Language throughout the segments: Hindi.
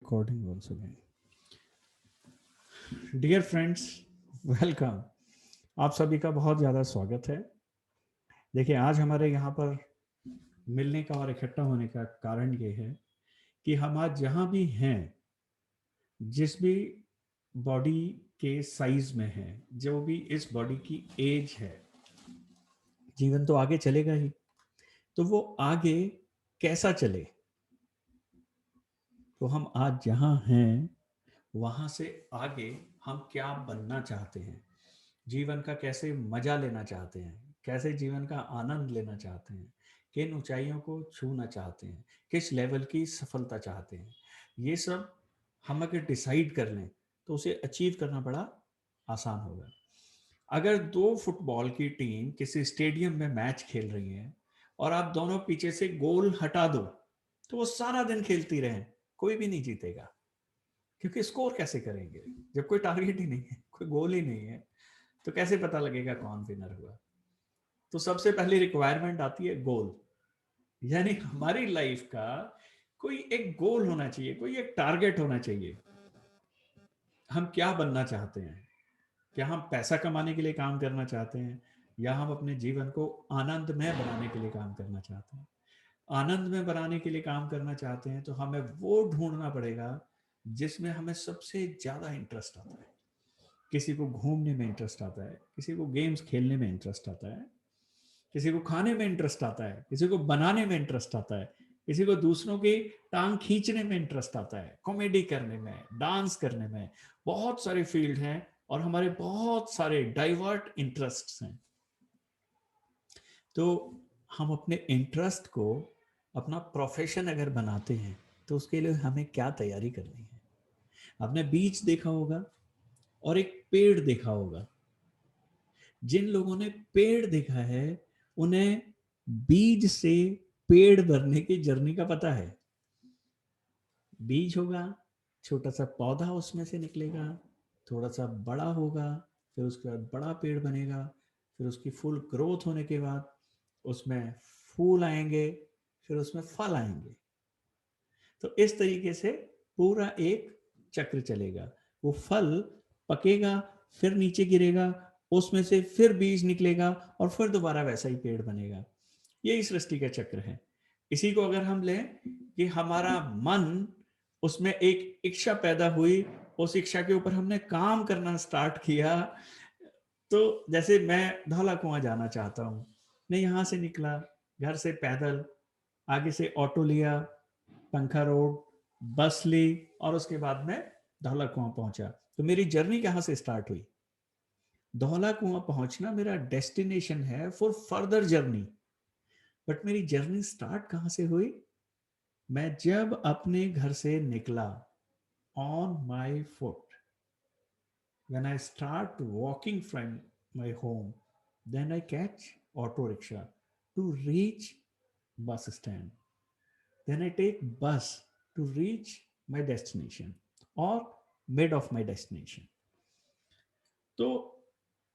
Recording once again. Dear friends, welcome. आप सभी का बहुत ज़्यादा स्वागत है। देखिए, आज हमारे यहाँ पर मिलने का और इकट्ठा होने का कारण ये है कि हम आज जहाँ भी हैं, जिस भी बॉडी के साइज में हैं, जो भी इस बॉडी की एज है, जीवन तो आगे चलेगा ही, तो वो आगे कैसा चले, तो हम आज जहाँ हैं वहाँ से आगे हम क्या बनना चाहते हैं, जीवन का कैसे मजा लेना चाहते हैं, कैसे जीवन का आनंद लेना चाहते हैं, किन ऊंचाइयों को छूना चाहते हैं, किस लेवल की सफलता चाहते हैं, ये सब हम अगर डिसाइड कर लें तो उसे अचीव करना बड़ा आसान होगा। अगर दो फुटबॉल की टीम किसी स्टेडियम में मैच खेल रही है और आप दोनों पीछे से गोल हटा दो तो वो सारा दिन खेलती रहें, कोई भी नहीं जीतेगा। क्योंकि स्कोर कैसे करेंगे जब कोई टारगेट ही नहीं है, कोई गोल ही नहीं है, तो कैसे पता लगेगा कौन विनर हुआ। तो सबसे पहली रिक्वायरमेंट आती है गोल, यानी हमारी लाइफ का कोई एक गोल होना चाहिए, कोई एक टारगेट होना चाहिए। हम क्या बनना चाहते हैं? क्या हम पैसा कमाने के लिए काम करना चाहते हैं, या हम अपने जीवन को आनंदमय बनाने के लिए काम करना चाहते हैं? आनंद में बनाने के लिए काम करना चाहते हैं तो हमें वो ढूंढना पड़ेगा जिसमें हमें सबसे ज्यादा इंटरेस्ट आता है। किसी को घूमने में इंटरेस्ट आता है, किसी को गेम्स खेलने में इंटरेस्ट आता है, किसी को खाने में इंटरेस्ट आता है, किसी को बनाने में इंटरेस्ट आता है, किसी को दूसरों की टांग खींचने में इंटरेस्ट आता है, कॉमेडी करने में, डांस करने में। बहुत सारे फील्ड हैं और हमारे बहुत सारे डाइवर्ट इंटरेस्ट्स हैं। तो हम अपने इंटरेस्ट को अपना प्रोफेशन अगर बनाते हैं तो उसके लिए हमें क्या तैयारी करनी है? आपने बीच देखा होगा और एक पेड़ देखा होगा। जिन लोगों ने पेड़ देखा है उन्हें बीज से पेड़ बनने की जर्नी का पता है। बीज होगा, छोटा सा पौधा उसमें से निकलेगा, थोड़ा सा बड़ा होगा, फिर उसके बाद बड़ा पेड़ बनेगा, फिर उसकी फुल ग्रोथ होने के बाद उसमें फूल आएंगे, फिर उसमें फल आएंगे। तो इस तरीके से पूरा एक चक्र चलेगा। वो फल पकेगा, फिर नीचे गिरेगा, उसमें से फिर बीज निकलेगा और फिर दोबारा वैसा ही पेड़ बनेगा। यही सृष्टि का चक्र है। इसी को अगर हम लें कि हमारा मन, उसमें एक इच्छा पैदा हुई, उस इच्छा के ऊपर हमने काम करना स्टार्ट किया। तो जैसे मैं धौला कुआं जाना चाहता हूँ, मैं यहाँ से निकला घर से पैदल, आगे से ऑटो लिया, पंखा रोड, बस ली और उसके बाद में धौला कुआं पहुंचा। तो मेरी जर्नी कहाँ से स्टार्ट हुई? धौला कुआं पहुंचना मेरा डेस्टिनेशन है फॉर फर्दर जर्नी। बट मेरी जर्नी स्टार्ट कहाँ से हुई? मैं जब अपने घर से निकला, on my foot, when I start walking from my home, then I catch auto rickshaw to reach bus stand, then I take bus to reach my destination or mid of my destination. तो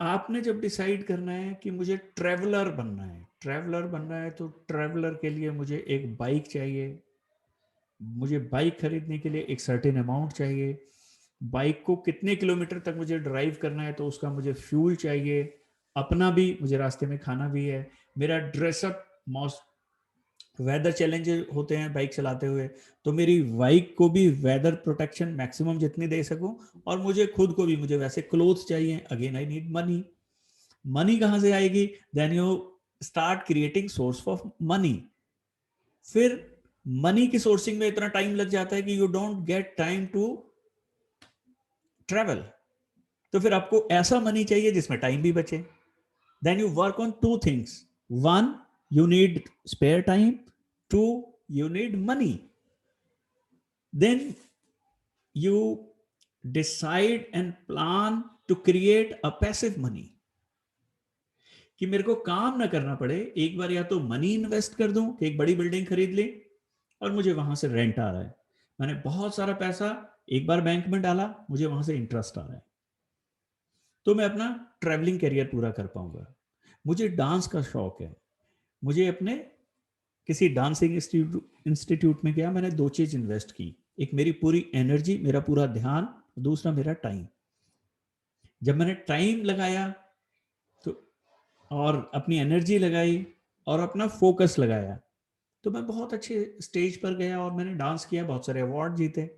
आपने जब डिसाइड करना है कि मुझे ट्रेवलर बनना है, ट्रेवलर बनना है, तो ट्रेवलर के लिए मुझे एक बाइक चाहिए। मुझे बाइक खरीदने के लिए एक सर्टेन अमाउंट चाहिए। बाइक को कितने किलोमीटर तक मुझे ड्राइव करना है तो उसका मुझे फ्यूल चाहिए, अपना भी, मुझे रास्ते में खाना भी है। मेरा ड्रेसअप, वेदर चैलेंजेस होते हैं बाइक चलाते हुए, तो मेरी बाइक को भी वेदर प्रोटेक्शन मैक्सिमम जितनी दे सकूं, और मुझे खुद को भी, मुझे वैसे क्लोथ्स चाहिए। Again I need money. Money कहाँ से आएगी? Then you start creating source of money. फिर मनी की सोर्सिंग में इतना टाइम लग जाता है कि you don't get time to travel. तो फिर आपको ऐसा मनी चाहिए जिसमें टाइम भी बचे। Then you work on two things. One, you need spare time. Two, you need money. Then you decide and plan to create a passive money, कि मेरे को काम ना करना पड़े, एक बार या तो मनी इन्वेस्ट कर दूं कि एक बड़ी बिल्डिंग खरीद ली और मुझे वहां से रेंट आ रहा है। मैंने बहुत सारा पैसा एक बार बैंक में डाला, मुझे वहां से इंटरेस्ट आ रहा है, तो मैं अपना ट्रैवलिंग करियर पूरा कर पाऊंगा। मुझे डांस का शौक है, मुझे अपने किसी डांसिंग इंस्टीट्यूट में गया, मैंने दो चीज इन्वेस्ट की। एक मेरी पूरी एनर्जी, मेरा पूरा ध्यान, दूसरा मेरा टाइम। जब मैंने टाइम लगाया तो और अपनी एनर्जी लगाई और अपना फोकस लगाया, तो मैं बहुत अच्छे स्टेज पर गया और मैंने डांस किया, बहुत सारे अवार्ड जीते,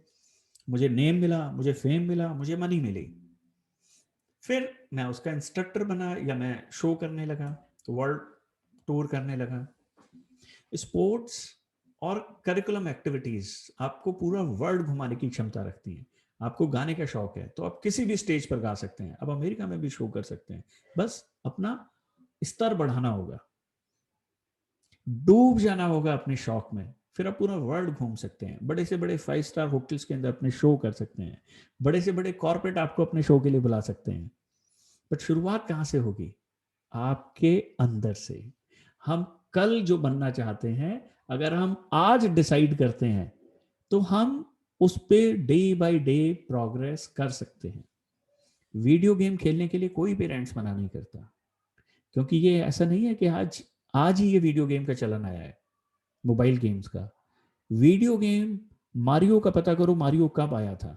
मुझे नेम मिला, मुझे फेम मिला, मुझे मनी मिली। फिर मैं उसका इंस्ट्रक्टर बना या मैं शो करने लगा, वर्ल्ड टूर करने लगा। स्पोर्ट्स और करिकुलम एक्टिविटीज आपको पूरा वर्ल्ड घुमाने की क्षमता रखती हैं। आपको गाने का शौक है तो आप किसी भी स्टेज पर गा सकते हैं, अब अमेरिका में भी शो कर सकते हैं, बस अपना स्तर बढ़ाना होगा, डूब जाना होगा अपने शौक में, फिर आप पूरा वर्ल्ड घूम सकते हैं। बड़े से बड़े 5 स्टार होटल्स के अंदर अपने शो कर सकते हैं, बड़े से बड़े कॉर्पोरेट आपको अपने शो के लिए बुला सकते हैं। बट शुरुआत कहां से होगी? आपके अंदर से। हम कल जो बनना चाहते हैं, अगर हम आज डिसाइड करते हैं तो हम उस पे डे बाय डे प्रोग्रेस कर सकते हैं। वीडियो गेम खेलने के लिए कोई पेरेंट्स मना नहीं करता, क्योंकि ये ऐसा नहीं है कि आज आज ही ये वीडियो गेम का चलन आया है, मोबाइल गेम्स का। वीडियो गेम, मारियो का पता करो, मारियो कब आया था?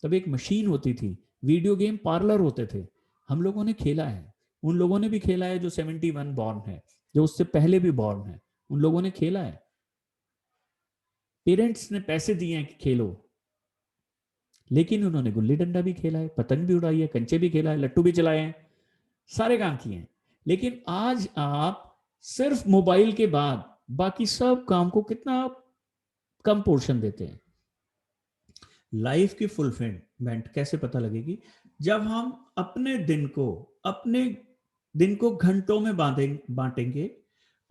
तब एक मशीन होती थी, वीडियो गेम पार्लर होते थे, हम लोगों ने खेला है। उन लोगों ने भी खेला है जो 71 बॉर्न है, जो उससे पहले भी बॉर्न है, उन लोगों ने खेला है। पेरेंट्स ने पैसे दिए हैं कि खेलो, लेकिन उन्होंने गुल्ली डंडा भी खेला है, पतंग भी उड़ाई है, कंचे भी खेला है, लट्टू भी चलाए हैं, सारे काम किए हैं। लेकिन आज आप सिर्फ मोबाइल के बाद बाकी सब काम को कितना कम पोर्शन देते हैं। लाइफ की फुलफिलमेंट कैसे पता लगेगी? जब हम अपने दिन को घंटों में बांटेंगे,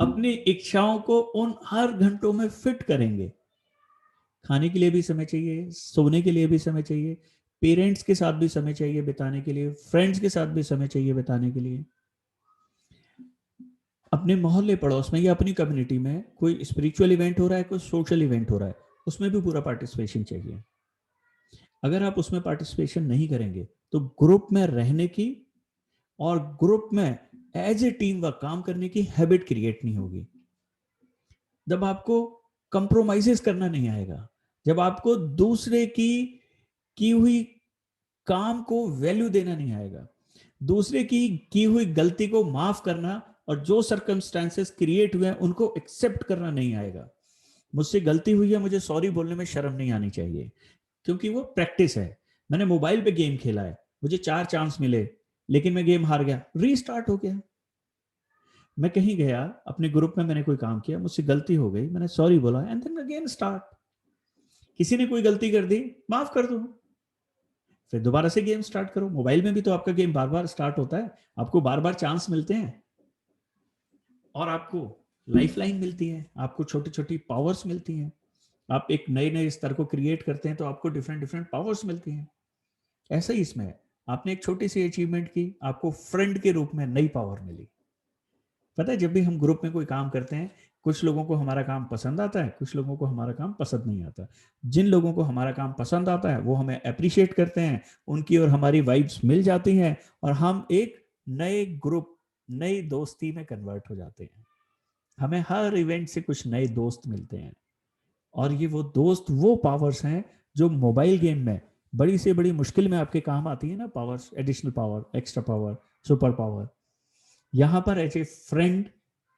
अपनी इच्छाओं को उन हर घंटों में फिट करेंगे। खाने के लिए भी समय चाहिए, सोने के लिए भी समय चाहिए, पेरेंट्स के साथ भी समय चाहिए बिताने के लिए, फ्रेंड्स के साथ भी समय चाहिए बिताने के लिए। अपने मोहल्ले पड़ोस में या अपनी कम्युनिटी में कोई स्पिरिचुअल इवेंट हो रहा है, कोई सोशल इवेंट हो रहा है, उसमें भी पूरा पार्टिसिपेशन चाहिए। अगर आप उसमें पार्टिसिपेशन नहीं करेंगे तो ग्रुप में रहने की और ग्रुप में एज ए टीम वर्क काम करने की हैबिट क्रिएट नहीं होगी। जब आपको कंप्रोमाइजेस करना नहीं आएगा, जब आपको दूसरे की हुई काम को वैल्यू देना नहीं आएगा, दूसरे की हुई गलती को माफ करना और जो सर्कमस्टेंसेस क्रिएट हुए हैं उनको एक्सेप्ट करना नहीं आएगा। मुझसे गलती हुई है, मुझे सॉरी बोलने में शर्म नहीं आनी चाहिए, क्योंकि वो प्रैक्टिस है। मैंने मोबाइल पे गेम खेला है, मुझे 4 चांस मिले, लेकिन मैं गेम हार गया, रीस्टार्ट हो गया। मैं कहीं गया, अपने ग्रुप में मैंने कोई काम किया, मुझसे गलती हो गई, मैंने सॉरी बोला एंड देन अगेन स्टार्ट। किसी ने कोई गलती कर दी, माफ कर दो, फिर दोबारा से गेम स्टार्ट करो। मोबाइल में भी तो आपका गेम बार बार स्टार्ट होता है, आपको बार बार चांस मिलते हैं और आपको लाइफ लाइन मिलती है, आपको छोटी छोटी पावर्स मिलती हैं। आप एक नए नए स्तर को क्रिएट करते हैं तो आपको डिफरेंट डिफरेंट पावर्स मिलती हैं। ऐसा ही इसमें है, आपने एक छोटी सी अचीवमेंट की, आपको फ्रेंड के रूप में नई पावर मिली। पता है, जब भी हम ग्रुप में कोई काम करते हैं, कुछ लोगों को हमारा काम पसंद आता है, कुछ लोगों को हमारा काम पसंद नहीं आता। जिन लोगों को हमारा काम पसंद आता है वो हमें अप्रिशिएट करते हैं, उनकी और हमारी वाइब्स मिल जाती हैं और हम एक नए ग्रुप, नई दोस्ती में कन्वर्ट हो जाते हैं। हमें हर इवेंट से कुछ नए दोस्त मिलते हैं और ये वो दोस्त, वो पावर्स हैं जो मोबाइल गेम में बड़ी से बड़ी मुश्किल में आपके काम आती है ना, powers, additional power, extra power, super power, यहां पर एज ए फ्रेंड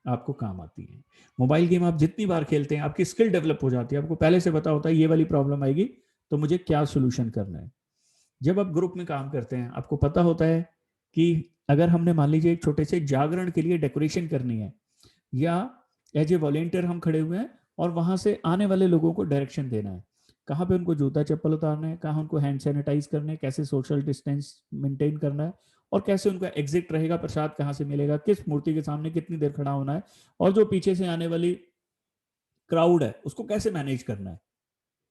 आपको काम आती है। मोबाइल गेम आप जितनी बार खेलते हैं आपकी स्किल डेवलप हो जाती है, आपको पहले से पता होता है ये वाली प्रॉब्लम आएगी तो मुझे क्या सोल्यूशन करना है। जब आप ग्रुप में काम करते हैं आपको पता होता है कि अगर हमने मान लीजिए एक छोटे से जागरण के लिए डेकोरेशन करनी है, या एज ए वॉलेंटियर हम खड़े हुए हैं और वहां से आने वाले लोगों को डायरेक्शन देना है, कहाँ पे उनको जूता चप्पल उतारना है, कहाँ उनको हैंड सैनिटाइज करना है, कैसे सोशल डिस्टेंस मेंटेन करना है, और कैसे उनका एग्जिट रहेगा, प्रसाद कहाँ से मिलेगा, किस मूर्ति के सामने कितनी देर खड़ा होना है, और जो पीछे से आने वाली क्राउड है उसको कैसे मैनेज करना है,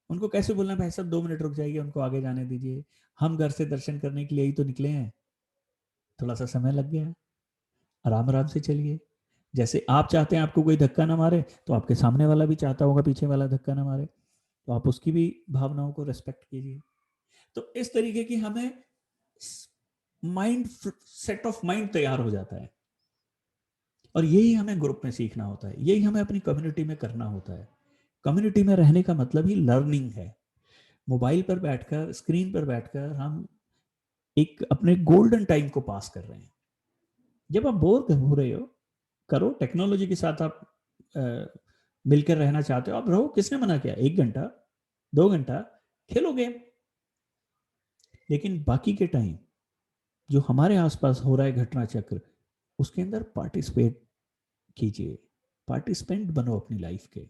उनको कैसे बोलना है भाई साहब 2 मिनट रुक जाइए, उनको आगे जाने दीजिए, हम घर से दर्शन करने के लिए ही तो निकले हैं, थोड़ा सा समय लग गया है, आराम आराम से चलिए। जैसे आप चाहते हैं आपको कोई धक्का ना मारे, तो आपके सामने वाला भी चाहता होगा पीछे वाला धक्का ना मारे, तो आप उसकी भी भावनाओं को रेस्पेक्ट कीजिए। तो इस तरीके की हमें माइंड, सेट ऑफ माइंड तैयार हो जाता है, और यही हमें ग्रुप में सीखना होता है, यही हमें अपनी कम्युनिटी में करना होता है। कम्युनिटी में रहने का मतलब ही लर्निंग है। मोबाइल पर बैठकर, स्क्रीन पर बैठकर हम एक अपने गोल्डन टाइम को पास कर रहे हैं। जब आप बोर हो रहे हो, करो, टेक्नोलॉजी के साथ आप मिलकर रहना चाहते हो, आप रहो, किसने मना किया? 1 घंटा 2 घंटा खेलो गेम। लेकिन बाकी के टाइम जो हमारे आसपास हो रहा है घटना चक्र, उसके अंदर पार्टिसिपेट कीजिए, पार्टिसिपेंट बनो अपनी लाइफ के।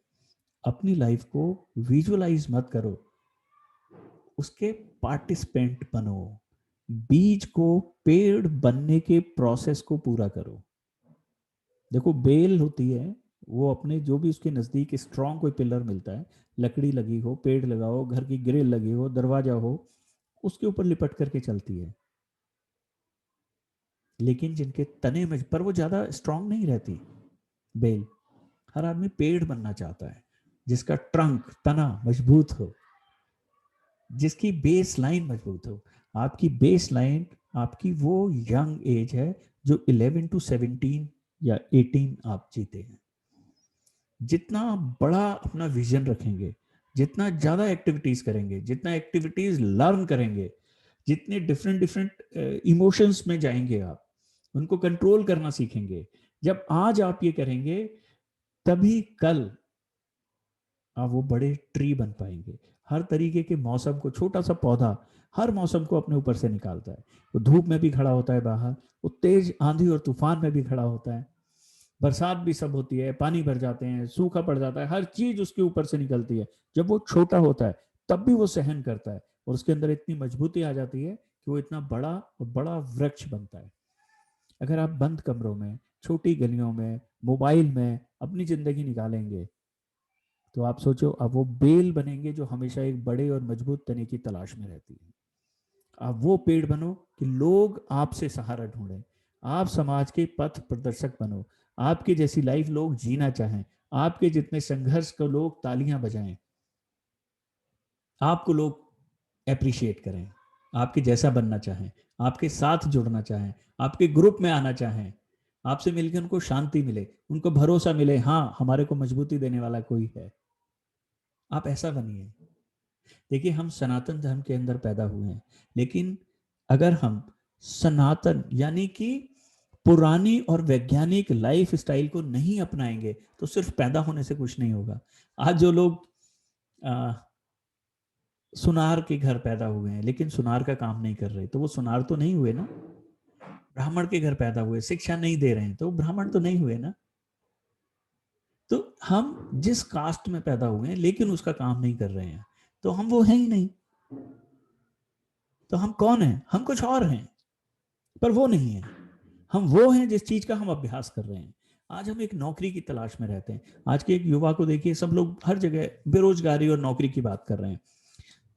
अपनी लाइफ को विजुअलाइज मत करो, उसके पार्टिसिपेंट बनो। बीज को पेड़ बनने के प्रोसेस को पूरा करो। देखो, बेल होती है, वो अपने जो भी उसके नजदीक स्ट्रांग कोई पिलर मिलता है, लकड़ी लगी हो, पेड़ लगाओ, घर की ग्रिल लगी हो, दरवाजा हो, उसके ऊपर लिपट करके चलती है। लेकिन जिनके तने में पर वो ज्यादा स्ट्रांग नहीं रहती बेल। हर आदमी पेड़ बनना चाहता है जिसका ट्रंक, तना मजबूत हो, जिसकी बेस लाइन मजबूत हो। आपकी बेस लाइन, आपकी वो यंग एज है जो 11 to 17 या 18 आप जीते हैं। जितना बड़ा अपना विजन रखेंगे, जितना ज़्यादा एक्टिविटीज़ करेंगे, जितना एक्टिविटीज़ लर्न करेंगे, जितने डिफरेंट डिफरेंट इमोशंस में जाएंगे आप, उनको कंट्रोल करना सीखेंगे। जब आज आप ये करेंगे, तभी कल आप वो बड़े ट्री बन पाएंगे। हर तरीके के मौसम को, छोटा सा पौधा हर मौसम को अपने ऊपर से निकालता है। वो धूप में भी खड़ा होता है बाहर, वो तेज आंधी और तूफान में भी खड़ा होता है, बरसात भी सब होती है, पानी भर जाते हैं, सूखा पड़ जाता है, हर चीज उसके ऊपर से निकलती है। जब वो छोटा होता है तब भी वो सहन करता है, और उसके अंदर इतनी मजबूती आ जाती है कि वो इतना बड़ा और बड़ा वृक्ष बनता है। अगर आप बंद कमरों में, छोटी गलियों में, मोबाइल में अपनी जिंदगी निकालेंगे, तो आप सोचो, अब वो बेल बनेंगे जो हमेशा एक बड़े और मजबूत तने की तलाश में रहती है। आप वो पेड़ बनो कि लोग आपसे सहारा ढूंढें। आप समाज के पथ प्रदर्शक बनो। आपके जैसी लाइफ लोग जीना चाहें। आपके जितने संघर्ष को लोग तालियां बजाएं। आपको लोग अप्रिशिएट करें। आपके जैसा बनना चाहें, आपके साथ जुड़ना चाहें, आपके ग्रुप में आना चाहें, आपसे मिलकर उनको शांति मिले, उनको भरोसा मिले, हाँ हमारे को मजबूती देने वाला कोई है। आप ऐसा बनिए। देखिए, हम सनातन धर्म के अंदर पैदा हुए हैं, लेकिन अगर हम सनातन यानी कि पुरानी और वैज्ञानिक लाइफ स्टाइल को नहीं अपनाएंगे, तो सिर्फ पैदा होने से कुछ नहीं होगा। आज जो लोग आ, सुनार के घर पैदा हुए हैं लेकिन सुनार का काम नहीं कर रहे, तो वो सुनार तो नहीं हुए ना। ब्राह्मण के घर पैदा हुए, शिक्षा नहीं दे रहे हैं, तो वो ब्राह्मण तो नहीं हुए ना। तो हम जिस कास्ट में पैदा हुए हैं लेकिन उसका काम नहीं कर रहे हैं, तो हम वो हैं ही नहीं। तो हम कौन हैं? हम कुछ और हैं, पर वो नहीं है। हम वो हैं जिस चीज का हम अभ्यास कर रहे हैं। आज हम एक नौकरी की तलाश में रहते हैं। आज के एक युवा को देखिए, सब लोग हर जगह बेरोजगारी और नौकरी की बात कर रहे हैं।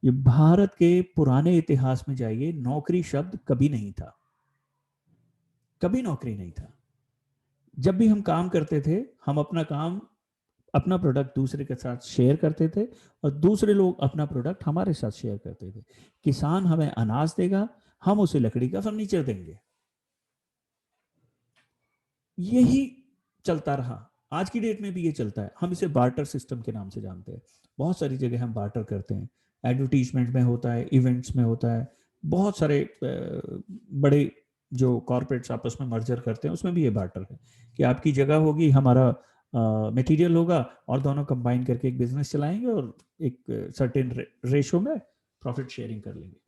ये भारत के पुराने इतिहास में जाइए, नौकरी शब्द कभी नहीं था। कभी नौकरी नहीं था। जब भी हम काम करते थे, हम अपना काम, अपना प्रोडक्ट दूसरे के साथ शेयर करते थे, और दूसरे लोग अपना प्रोडक्ट हमारे साथ शेयर करते थे। किसान हमें अनाज देगा, हम उसे लकड़ी का फर्नीचर देंगे। यही चलता रहा। आज की डेट में भी ये चलता है। हम इसे बार्टर सिस्टम के नाम से जानते हैं। बहुत सारी जगह हम बार्टर करते हैं। एडवर्टीजमेंट में होता है, इवेंट्स में होता है, बहुत सारे बड़े जो कॉर्पोरेट्स आपस में मर्जर करते हैं, उसमें भी ये बार्टर है कि आपकी जगह होगी, हमारा मटेरियल होगा, और दोनों कंबाइन करके एक बिजनेस चलाएंगे और एक सर्टेन रेशो में प्रॉफिट शेयरिंग कर लेंगे।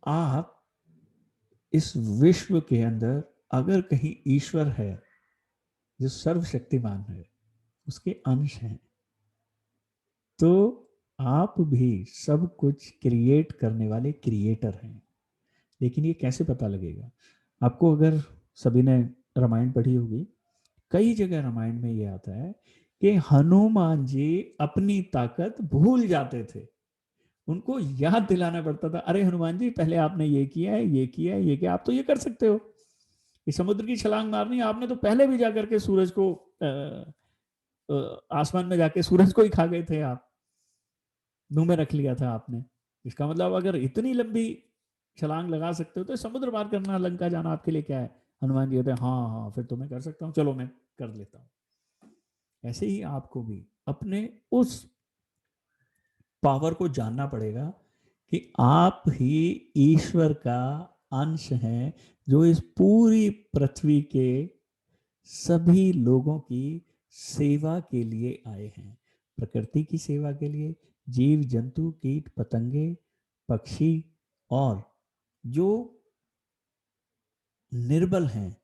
आप इस विश्व के अंदर अगर कहीं ईश्वर है जो सर्वशक्तिमान है, उसके अंश हैं, तो आप भी सब कुछ क्रिएट करने वाले क्रिएटर हैं। लेकिन ये कैसे पता लगेगा आपको? अगर सभी ने रामायण पढ़ी होगी, कई जगह रामायण में ये आता है कि हनुमान जी अपनी ताकत भूल जाते थे। उनको याद दिलाना पड़ता था, अरे हनुमान जी, पहले आपने ये किया है, ये किया है, ये किया, आप तो ये कर सकते हो। ये समुद्र की छलांग मारनी, आपने तो पहले भी जाकर के सूरज को आसमान में जाके सूरज को ही खा गए थे आप, मुंह में रख लिया था आपने। इसका मतलब अगर इतनी लंबी छलांग लगा सकते हो, तो समुद्र पार करना, लंका जाना आपके लिए क्या है? हनुमान जी कहते हैं, हाँ हाँ, फिर तो मैं कर सकता हूँ, चलो मैं कर लेता हूँ। ऐसे ही आपको भी अपने उस पावर को जानना पड़ेगा कि आप ही ईश्वर का अंश हैं, जो इस पूरी पृथ्वी के सभी लोगों की सेवा के लिए आए हैं। प्रकृति की सेवा के लिए, जीव जंतु कीट पतंगे पक्षी और जो निर्बल हैं,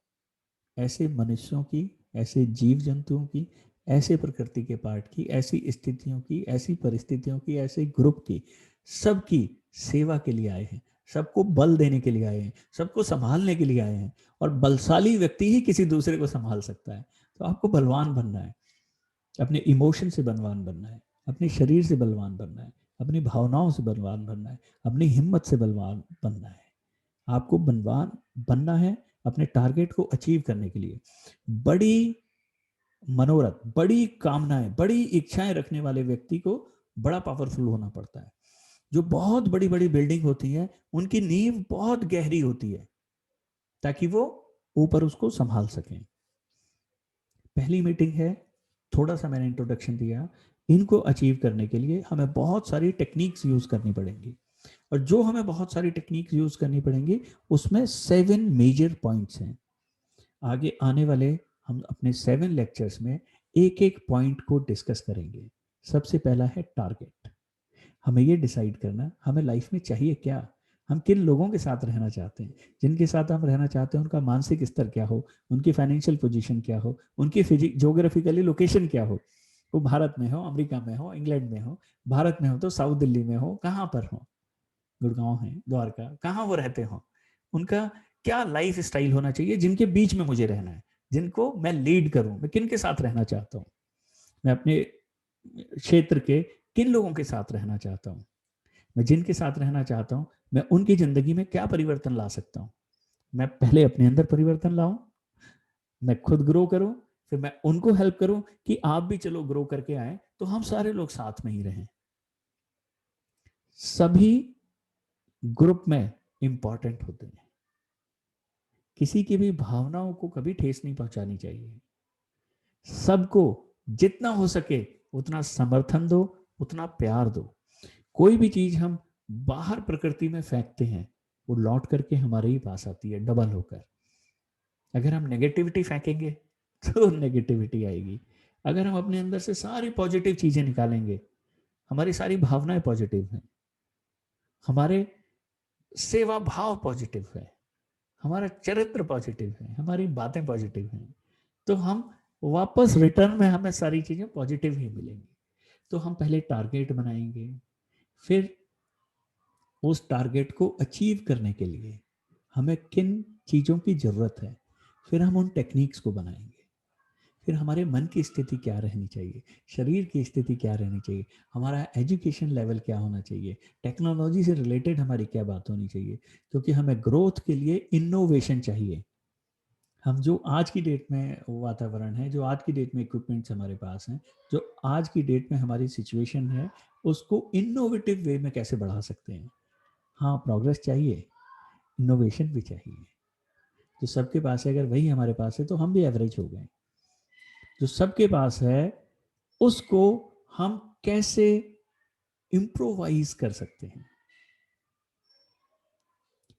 ऐसे मनुष्यों की, ऐसे जीव जंतुओं की, ऐसे प्रकृति के पार्ट की, ऐसी स्थितियों की, ऐसी परिस्थितियों की, ऐसे ग्रुप की, सबकी सेवा के लिए आए हैं। सबको बल देने के लिए आए हैं, सबको संभालने के लिए आए हैं। और बलशाली व्यक्ति ही किसी दूसरे को संभाल सकता है। तो आपको बलवान बनना है, अपने इमोशन से बलवान बनना है, अपने शरीर से बलवान बनना है, अपनी भावनाओं से बलवान बनना है, अपनी हिम्मत से बलवान बनना है। आपको बलवान बनना है अपने टारगेट को अचीव करने के लिए। बड़ी मनोरथ, बड़ी कामनाएं, बड़ी इच्छाएं रखने वाले व्यक्ति को बड़ा पावरफुल होना पड़ता है। जो बहुत बड़ी बड़ी बिल्डिंग होती है, उनकी नींव बहुत गहरी होती है, ताकि वो ऊपर उसको संभाल सकें। पहली मीटिंग है, थोड़ा सा मैंने इंट्रोडक्शन दिया। इनको अचीव करने के लिए हमें बहुत सारी टेक्निक्स यूज करनी पड़ेंगी, और जो हमें बहुत सारी टेक्निक्स यूज करनी पड़ेंगी उसमें 7 मेजर पॉइंट्स हैं। आगे आने वाले हम अपने 7 लेक्चर्स में एक एक पॉइंट को डिस्कस करेंगे। सबसे पहला है टारगेट। हमें ये डिसाइड करना हमें लाइफ में चाहिए क्या, हम किन लोगों के साथ रहना चाहते हैं। जिनके साथ हम रहना चाहते हैं उनका मानसिक स्तर क्या हो, उनकी फाइनेंशियल पोजीशन क्या हो, उनकी जोग्राफिकली लोकेशन क्या हो, वो भारत में हो, अमेरिका में हो, इंग्लैंड में हो, भारत में हो तो साउथ दिल्ली में हो, कहाँ पर हो, गुड़गांव है, द्वारका, कहाँ वो रहते हो, उनका क्या लाइफ स्टाइल होना चाहिए, जिनके बीच में मुझे रहना है, जिनको मैं लीड करूं। मैं किन के साथ रहना चाहता हूँ, मैं अपने क्षेत्र के किन लोगों के साथ रहना चाहता हूँ, मैं जिनके साथ रहना चाहता हूँ मैं उनकी जिंदगी में क्या परिवर्तन ला सकता हूँ। मैं पहले अपने अंदर परिवर्तन लाऊं, मैं खुद ग्रो करूं, फिर मैं उनको हेल्प करूं कि आप भी चलो ग्रो करके आए, तो हम सारे लोग साथ में ही रहें। सभी ग्रुप में इंपॉर्टेंट होते हैं, किसी की भी भावनाओं को कभी ठेस नहीं पहुंचानी चाहिए। सबको जितना हो सके उतना समर्थन दो, उतना प्यार दो। कोई भी चीज हम बाहर प्रकृति में फेंकते हैं, वो लौट करके हमारे ही पास आती है डबल होकर। अगर हम नेगेटिविटी फेंकेंगे तो नेगेटिविटी आएगी। अगर हम अपने अंदर से सारी पॉजिटिव चीजें निकालेंगे, हमारी सारी भावनाएं पॉजिटिव हैं, हमारे सेवा भाव पॉजिटिव है, हमारा चरित्र पॉजिटिव है, हमारी बातें पॉजिटिव हैं, तो हम वापस रिटर्न में हमें सारी चीजें पॉजिटिव ही मिलेंगी। तो हम पहले टारगेट बनाएंगे, फिर उस टारगेट को अचीव करने के लिए हमें किन चीज़ों की ज़रूरत है, फिर हम उन टेक्निक्स को बनाएंगे। फिर हमारे मन की स्थिति क्या रहनी चाहिए, शरीर की स्थिति क्या रहनी चाहिए, हमारा एजुकेशन लेवल क्या होना चाहिए, टेक्नोलॉजी से रिलेटेड हमारी क्या बात होनी चाहिए। क्योंकि हमें ग्रोथ के लिए इनोवेशन चाहिए। हम जो आज की डेट में वातावरण है, जो आज की डेट में इक्विपमेंट्स हमारे पास हैं, जो आज की डेट में हमारी सिचुएशन है, उसको इनोवेटिव वे में कैसे बढ़ा सकते हैं। हाँ, प्रोग्रेस चाहिए, इनोवेशन भी चाहिए। जो सबके पास है अगर वही हमारे पास है तो हम भी एवरेज हो गए। जो सबके पास है उसको हम कैसे इम्प्रोवाइज कर सकते हैं,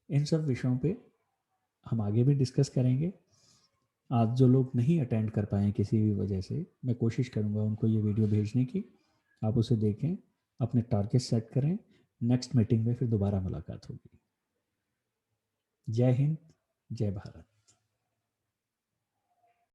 इन सब विषयों पे हम आगे भी डिस्कस करेंगे। आज जो लोग नहीं अटेंड कर पाए किसी भी वजह से, मैं कोशिश करूंगा उनको ये वीडियो भेजने की, आप उसे देखें, अपने टारगेट सेट करें। नेक्स्ट मीटिंग में फिर दोबारा मुलाकात होगी। जय हिंद, जय भारत।